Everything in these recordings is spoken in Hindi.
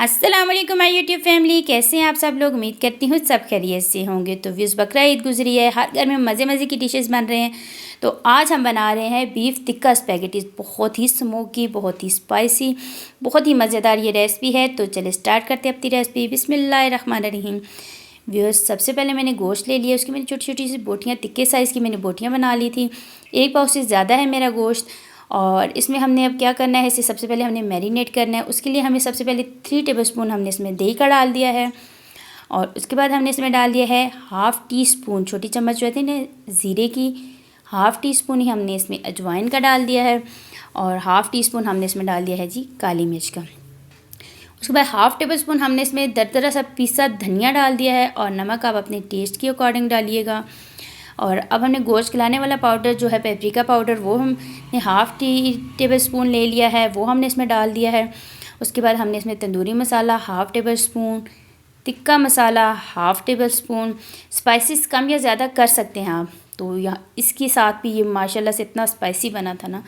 अस्सलाम वालेकुम माय यूट्यूब फैमिली, कैसे हैं आप सब लोग। उम्मीद करती हूँ सब खैरियत से होंगे। तो व्यूज़ बकरा ईद गुजरी है, हर घर में मज़े मज़े की डिशेस बन रहे हैं। तो आज हम बना रहे हैं बीफ टिक्का स्पैगेटीज़। बहुत ही स्मोकी, बहुत ही स्पाइसी, बहुत ही मज़ेदार ये रेसिपी है। तो चलिए स्टार्ट करते हैं अपनी रेसिपी। बिस्मिल्लाहिर्रहमानिर्रहीम। व्यूअर्स, सबसे पहले मैंने गोश्त ले लिया, उसकी मैंने छोटी छोटी सी बोटियाँ, तिक्के साइज़ की मैंने बोटियाँ बना ली थी। एक पाव से ज़्यादा है मेरा गोश्त। और इसमें हमने अब क्या करना है, इसे सबसे पहले हमने मैरिनेट करना है। उसके लिए हमें सबसे पहले 3 टेबलस्पून हमने इसमें दही का डाल दिया है। और उसके बाद हमने इसमें डाल दिया है हाफ़ टी स्पून, छोटी चम्मच जो है ना ज़ीरे की, हाफ़ टी स्पून ही हमने इसमें अजवाइन का डाल दिया है। और हाफ़ टी स्पून हमने इसमें डाल दिया है जी काली मिर्च का। उसके बाद हाफ़ टेबल स्पून हमने इसमें दरदरा सा पीसा धनिया डाल दिया है। और नमक आप अपने टेस्ट के अकॉर्डिंग डालिएगा। और अब हमने गोश्त खिलाने वाला पाउडर जो है पेपरिका पाउडर, वो हमने हाफ़ टेबल स्पून ले लिया है, वो हमने इसमें डाल दिया है। उसके बाद हमने इसमें tandoori masala half table spoon, tikka masala half table spoon. Spices कम या ज़्यादा कर सकते हैं आप। तो यहाँ इसके साथ भी ये माशाल्लाह से इतना स्पाइसी बना था ना।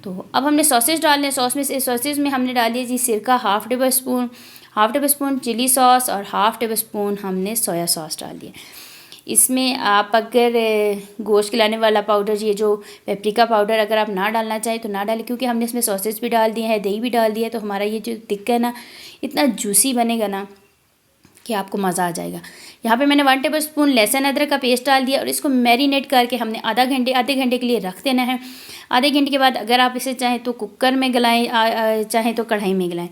तो अब हमने सॉसेज डालने, सॉसेज में हमने डाली है जी सिरका half table spoon chili sauce और हाफ़ टेबल स्पून हमने सोया सॉस डाल दिया। इसमें आप अगर गोश्त खिलाने वाला पाउडर, ये जो पेपरिका पाउडर, अगर आप ना डालना चाहें तो ना डालें, क्योंकि हमने इसमें सॉसेज भी डाल दिए हैं, दही भी डाल दिया है। तो हमारा ये जो टिक्का है ना इतना जूसी बनेगा ना कि आपको मज़ा आ जाएगा। यहाँ पे मैंने 1 टेबल स्पून लहसुन अदरक का पेस्ट डाल दिया और इसको मैरिनेट करके हमने आधे घंटे के लिए रख देना है। आधे घंटे के बाद अगर आप इसे चाहें तो कुकर में गलाएं, चाहें तो कढ़ाई में गलाएं।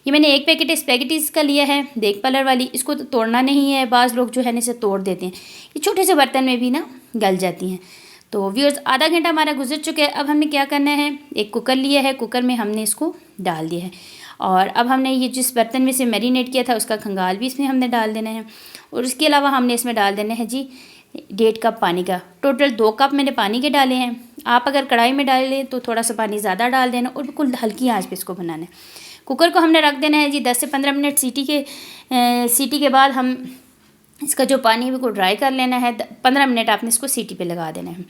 ये मैंने 1 पैकेट स्पैगेटीज़ का लिया है, देग पालर वाली। इसको तो तोड़ना नहीं है, बाज़ लोग जो है ना इसे तोड़ देते हैं। ये छोटे से बर्तन में भी ना गल जाती हैं। तो व्यूअर्स, आधा घंटा हमारा गुजर चुका है। अब हमने क्या करना है, एक कुकर लिया है, कुकर में हमने इसको डाल दिया है। और अब हमने ये जिस बर्तन में से मैरिनेट किया था उसका खंगाल भी इसमें हमने डाल देना है। और उसके अलावा हमने इसमें डाल देना है जी 1.5 कप पानी का। टोटल 2 कप मैंने पानी के डाले हैं। आप अगर कढ़ाई में डालें तो थोड़ा सा पानी ज़्यादा डाल देना और बिल्कुल हल्की आंच पे इसको बनाना है। कुकर को हमने रख देना है जी 10 से 15 मिनट। सीटी के बाद हम इसका जो पानी है बिल्कुल ड्राई कर लेना है। 15 मिनट आपने इसको सीटी पे लगा देना है।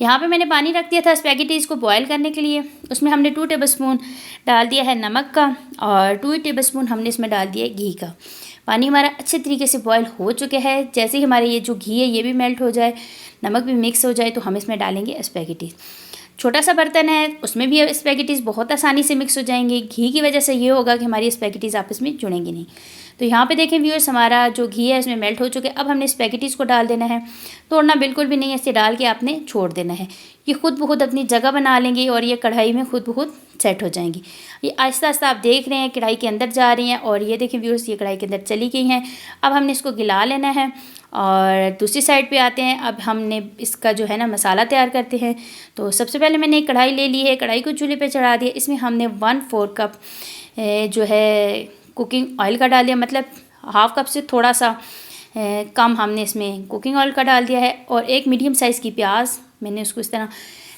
यहाँ पे मैंने पानी रख दिया था स्पैगेटीज़ को बॉयल करने के लिए। उसमें हमने 2 टेबल स्पून डाल दिया है नमक का और 2 टेबल स्पून हमने इसमें डाल दिया है घी का। पानी हमारा अच्छे तरीके से बॉयल हो चुके हैं। जैसे ही हमारे ये जो घी है ये भी मेल्ट हो जाए, नमक भी मिक्स हो जाए, तो हम इसमें डालेंगे स्पैगेटीज़। छोटा सा बर्तन है, उसमें भी स्पैगेटीज़ बहुत आसानी से मिक्स हो जाएंगे। घी की वजह से ये होगा कि हमारी स्पैगेटीज़ आपस में जुड़ेंगी नहीं। तो यहाँ पे देखें व्यूअर्स, हमारा जो घी है इसमें मेल्ट हो चुके हैं। अब हमने स्पैगेटीज़ को डाल देना है। तोड़ना बिल्कुल भी नहीं, ऐसे डाल के आपने छोड़ देना है। ये खुद ब खुद अपनी जगह बना लेंगी और ये कढ़ाई में खुद ब खुद सेट हो जाएंगी। ये आहिस्ता आहिस्ता आप देख रहे हैं कढ़ाई के अंदर जा रही हैं। और ये देखें व्यूअर्स, ये कढ़ाई के अंदर चली गई हैं। अब हमने इसको गिला लेना है। और दूसरी साइड पे आते हैं। अब हमने इसका जो है ना मसाला तैयार करते हैं। तो सबसे पहले मैंने एक कढ़ाई ले ली है, कढ़ाई को चूल्हे पे चढ़ा दिया। इसमें हमने 1/4 कप जो है कुकिंग ऑयल का डाल दिया, मतलब हाफ़ कप से थोड़ा सा कम हमने इसमें कुकिंग ऑयल का डाल दिया है। और एक मीडियम साइज़ की प्याज मैंने उसको इस तरह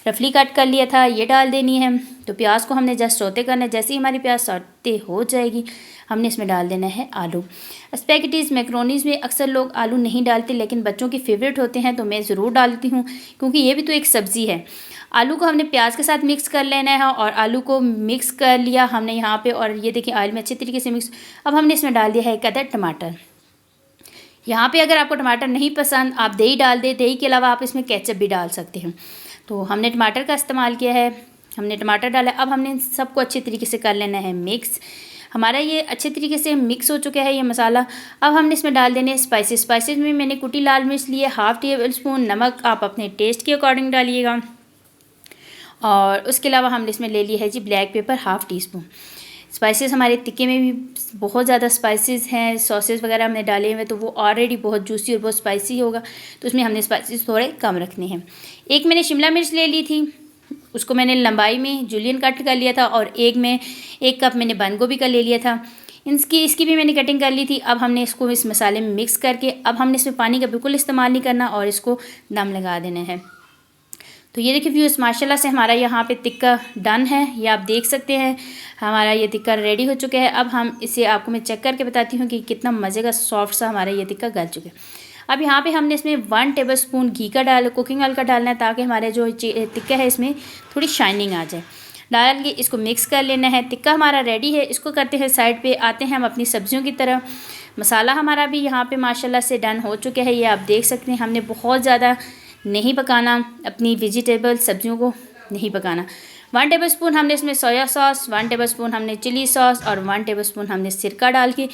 रफली कट कर लिया था, ये डाल देनी है। तो प्याज को हमने जस्ट सौते करना है। जैसे ही हमारी प्याज सौते हो जाएगी हमने इसमें डाल देना है आलू। स्पैगेटीज़ मैक्रोनीज़ में अक्सर लोग आलू नहीं डालते, लेकिन बच्चों की फेवरेट होते हैं तो मैं ज़रूर डालती हूँ, क्योंकि ये भी तो एक सब्ज़ी है। आलू को हमने प्याज के साथ मिक्स कर लेना है। और आलू को मिक्स कर लिया हमने यहाँ पे, और ये देखिए ऑयल में अच्छे तरीके से मिक्स। अब हमने इसमें डाल दिया है 1 अदद टमाटर। यहाँ पे अगर आपको टमाटर नहीं पसंद, आप दही डाल दें। दही के अलावा आप इसमें केचप भी डाल सकते हैं। तो हमने टमाटर का इस्तेमाल किया है, हमने टमाटर डाला। अब हमने इन सबको अच्छे तरीके से कर लेना है मिक्स। हमारा ये अच्छे तरीके से मिक्स हो चुका है ये मसाला। अब हमने इसमें डाल देने स्पाइसेस में मैंने कुटी लाल मिर्च ली है, हाफ़ टेबल स्पून। नमक आप अपने टेस्ट के अकॉर्डिंग डालिएगा। और उसके अलावा हमने इसमें ले लिया है जी black pepper half teaspoon. Spices हमारे टिक्के में भी बहुत ज़्यादा स्पाइसेस हैं, सॉसेस वगैरह हमने डाले हुए, तो वो ऑलरेडी बहुत जूसी और बहुत स्पाइसी होगा। तो उसमें हमने स्पाइसेस थोड़े कम रखने हैं। एक मैंने शिमला मिर्च ले ली थी, उसको मैंने लंबाई में जूलियन कट कर लिया था। और 1 कप मैंने बंद गोभी का ले लिया था, इसकी भी मैंने कटिंग कर ली थी। अब हमने इसको इस मसाले में मिक्स करके, अब हमने इसमें पानी का बिल्कुल इस्तेमाल नहीं करना और इसको दम लगा देना है। तो ये देखिए व्यूअर्स, माशाल्लाह से हमारा यहाँ पे टिक्का डन है। ये आप देख सकते हैं हमारा ये टिक्का रेडी हो चुका है। अब हम इसे आपको मैं चेक करके बताती हूँ कि कितना मज़े का सॉफ्ट सा हमारा ये टिक्का गल चुका है। अब यहाँ पे हमने इसमें 1 टेबल स्पून घी का कुकिंग ऑयल का डालना है, ताकि हमारे जो टिक्का है इसमें थोड़ी शाइनिंग आ जाए। डाल के इसको मिक्स कर लेना है। टिक्का हमारा रेडी है, इसको करते हैं साइड पे। आते हैं हम अपनी सब्जियों की तरफ। मसाला हमारा भी यहाँ पे माशाल्लाह से डन हो चुका है, ये आप देख सकते हैं। हमने बहुत ज़्यादा नहीं पकाना, अपनी वेजिटेबल सब्जियों को नहीं पकाना। 1 टेबलस्पून हमने इसमें सोया सॉस, 1 टेबलस्पून हमने चिली सॉस और 1 टेबलस्पून हमने सिरका डाल के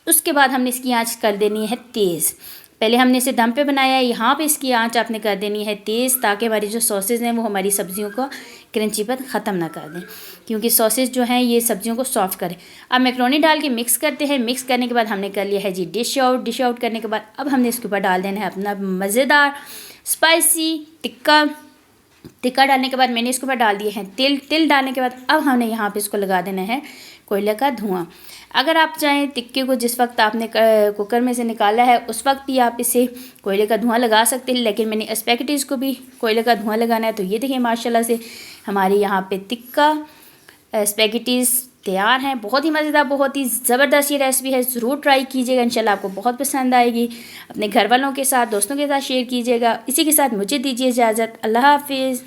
उसके बाद हमने इसकी आंच कर देनी है तेज़। पहले हमने इसे दम पे बनाया है, यहाँ पे इसकी आंच आपने कर देनी है तेज़, ताकि हमारी जो सॉसेज हैं वो हमारी सब्जियों को क्रंचीपन ख़त्म ना कर दें, क्योंकि सॉसेज जो हैं ये सब्जियों को सॉफ्ट करें। अब मैक्रोनी डाल के मिक्स करते हैं। मिक्स करने के बाद हमने कर लिया है जी डिश आउट। डिश आउट करने के बाद अब हमने इसके ऊपर डाल देना है अपना मज़ेदार स्पाइसी टिक्का। टिक्का डालने के बाद मैंने इसके ऊपर डाल दिए हैं तिल। तिल डालने के बाद अब हमने यहाँ पे इसको लगा देना है कोयले का धुआं। अगर आप चाहें टिक्के को जिस वक्त आपने कुकर में से निकाला है उस वक्त भी आप इसे कोयले का धुआं लगा सकते हैं, लेकिन मैंने स्पैगेटीज़ को भी कोयले का धुआं लगाना है। तो ये देखिए माशाल्लाह से हमारे यहाँ पे टिक्का स्पैगेटीज़ तैयार हैं। बहुत ही मज़ेदार, बहुत ही ज़बरदस्त ये रेसिपी है, ज़रूर ट्राई कीजिएगा, इंशाल्लाह आपको बहुत पसंद आएगी। अपने घर वालों के साथ, दोस्तों के साथ शेयर कीजिएगा। इसी के साथ मुझे दीजिए इजाज़त। अल्लाह हाफिज़।